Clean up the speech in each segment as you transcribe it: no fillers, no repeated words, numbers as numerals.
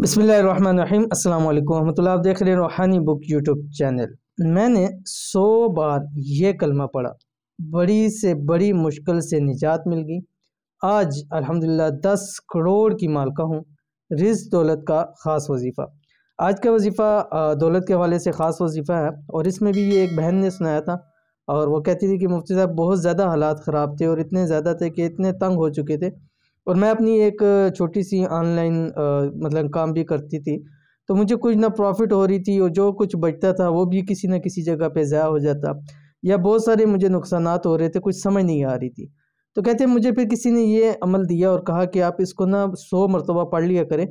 बिस्मिल्लाहिर्रहमानिर्रहीम अस्सलाम वालेकुम रहमतुल्लाह। आप देख रहे हैं रूहानी बुक यूट्यूब चैनल। मैंने 100 बार ये कलमा पढ़ा, बड़ी से बड़ी मुश्किल से निजात मिल गई। आज अल्हम्दुलिल्लाह 10 करोड़ की मालिका हूँ। रिज़्क़ दौलत का ख़ास वजीफ़ा। आज का वजीफ़ा दौलत के हवाले से ख़ास वजीफ़ा है और इसमें भी ये एक बहन ने सुनाया था और वो कहती थी कि मुफ्ती साहब बहुत ज़्यादा हालात ख़राब थे और इतने ज़्यादा थे कि इतने तंग हो चुके थे और मैं अपनी एक छोटी सी ऑनलाइन मतलब काम भी करती थी, तो मुझे कुछ ना प्रॉफिट हो रही थी और जो कुछ बचता था वो भी किसी न किसी जगह पे ज़ाया हो जाता या बहुत सारे मुझे नुकसानात हो रहे थे, कुछ समझ नहीं आ रही थी। तो कहते हैं मुझे फिर किसी ने ये अमल दिया और कहा कि आप इसको ना 100 मरतबा पढ़ लिया करें,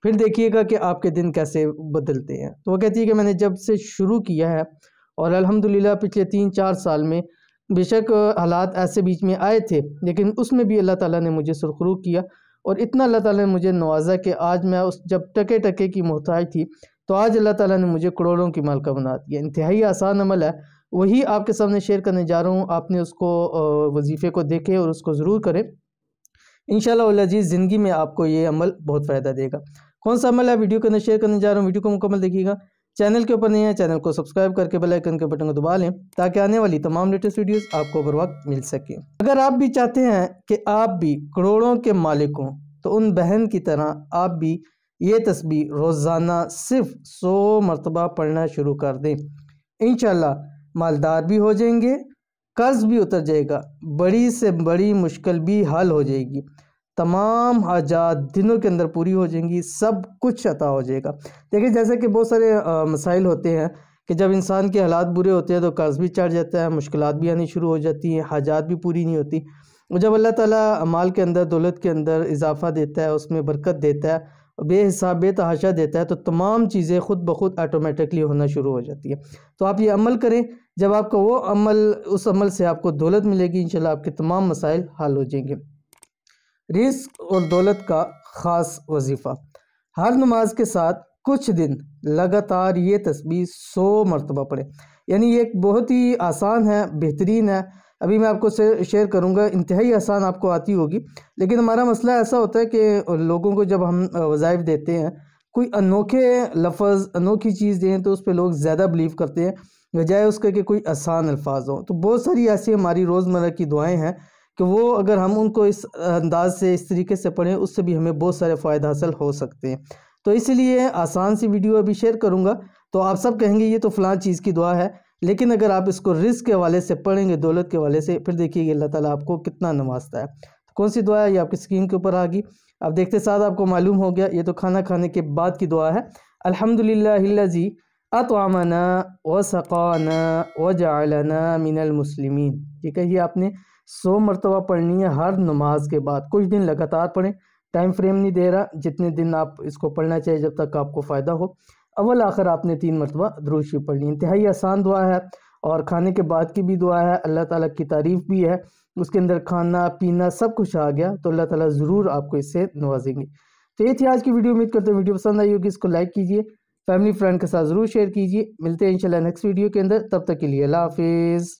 फिर देखिएगा कि आपके दिन कैसे बदलते हैं। तो वो कहती है कि मैंने जब से शुरू किया है और अल्हम्दुलिल्लाह पिछले 3-4 साल में बेशक हालात ऐसे बीच में आए थे, लेकिन उसमें भी अल्लाह ताला ने मुझे सुरखरू किया और इतना अल्लाह ताला ने मुझे नवाजा कि आज मैं उस जब टके टके की मोहताज थी, तो आज अल्लाह ताला ने मुझे करोड़ों की मालिका बना दिया। इंतहाई आसान अमल है, वही आपके सामने शेयर करने जा रहा हूँ। आपने उसको वजीफ़े को देखें और उसको ज़रूर करें। इंशाअल्लाह वल अज़ीज़ ज़िंदगी में आपको ये अमल बहुत फ़ायदा देगा। कौन सा अमल है वीडियो के अंदर शेयर करने जा रहा हूँ, वीडियो को मुकम्मल देखिएगा। चैनल के ऊपर नहीं है, चैनल को सब्सक्राइब करके बेल आइकन के बटन को दबा लें ताकि आने वाली तमाम लेटेस्ट वीडियोस आपको बर वक्त मिल सके। अगर आप भी चाहते हैं कि आप भी करोड़ों के मालिक हों, तो उन बहन की तरह आप भी ये तस्बीह रोज़ाना सिर्फ 100 मरतबा पढ़ना शुरू कर दें। इंशाअल्लाह मालदार भी हो जाएंगे, कर्ज भी उतर जाएगा, बड़ी से बड़ी मुश्किल भी हल हो जाएगी, तमाम हाजात दिनों के अंदर पूरी हो जाएंगी, सब कुछ अता हो जाएगा। देखिए जैसे कि बहुत सारे मसाइल होते हैं कि जब इंसान के हालात बुरे होते हैं तो कर्ज भी चढ़ जाता है, मुश्किलात भी आनी शुरू हो जाती हैं, हाजात भी पूरी नहीं होती। और जब अल्लाह ताला माल के अंदर, दौलत के अंदर इजाफ़ा देता है, उसमें बरकत देता है, बेहिसाब बेतहाशा देता है, तो तमाम चीज़ें खुद ब खुद ऑटोमेटिकली होना शुरू हो जाती है। तो आप ये अमल करें, जब आपका वो अमल, उस अमल से आपको दौलत मिलेगी, इंशाल्लाह आपके तमाम मसाइल हल हो जाएंगे। रिज़्क़ और दौलत का ख़ास वजीफ़ा। हर नमाज के साथ कुछ दिन लगातार ये तस्बीह 100 मरतबा पढ़ें। यानी ये एक बहुत ही आसान है, बेहतरीन है। अभी मैं आपको शेयर करूँगा, इंतहाई आसान आपको आती होगी, लेकिन हमारा मसला ऐसा होता है कि लोगों को जब हम वज़ाइफ देते हैं, कोई अनोखे लफ्ज़, अनोखी चीज़ दें तो उस पर लोग ज़्यादा बिलीव करते हैं बजाय उसके कि कोई आसान अल्फाज हों। तो बहुत सारी ऐसी हमारी रोज़मर्रा की दुआएँ हैं कि वो अगर हम उनको इस अंदाज से, इस तरीके से पढ़ें, उससे भी हमें बहुत सारे फ़ायदे हासिल हो सकते हैं। तो इसलिए आसान सी वीडियो अभी शेयर करूँगा, तो आप सब कहेंगे ये तो फ़लाँ चीज़ की दुआ है, लेकिन अगर आप इसको रिज़्क़ के हवाले से पढ़ेंगे, दौलत के हवाले से, फिर देखिए अल्लाह ताला आपको कितना नवाजता है। तो कौन सी दुआ है, ये आपकी स्क्रीन के ऊपर आ गई। आप देखते साथ आपको मालूम हो गया, ये तो खाना खाने के बाद की दुआ है। अल्हम्दुलिल्लाहिल्लज़ी अतअमना व सक़ाना व जअलना मिनल मुस्लिमीन। ठीक है, ये आपने 100 मरतबा पढ़नी है हर नमाज के बाद। कुछ दिन लगातार पढ़ें, टाइम फ्रेम नहीं दे रहा, जितने दिन आप इसको पढ़ना चाहिए जब तक आपको फ़ायदा हो। अव्वल आखिर आपने 3 मरतबा दुरूद शरीफ पढ़नी। इंतहाई आसान दुआ है और खाने के बाद की भी दुआ है, अल्लाह ताला की तारीफ़ भी है, उसके अंदर खाना पीना सब कुछ आ गया, तो अल्लाह ताला ज़रूर आपको इससे नवाजेंगे। तो ये थी आज की वीडियो। उम्मीद करते हैं वीडियो पसंद आई होगी, इसको लाइक कीजिए, फैमिली फ्रेंड के साथ ज़रूर शेयर कीजिए। मिलते हैं इंशाल्लाह नेक्स्ट वीडियो के अंदर, तब तक के लिए अल्लाह हाफिज़।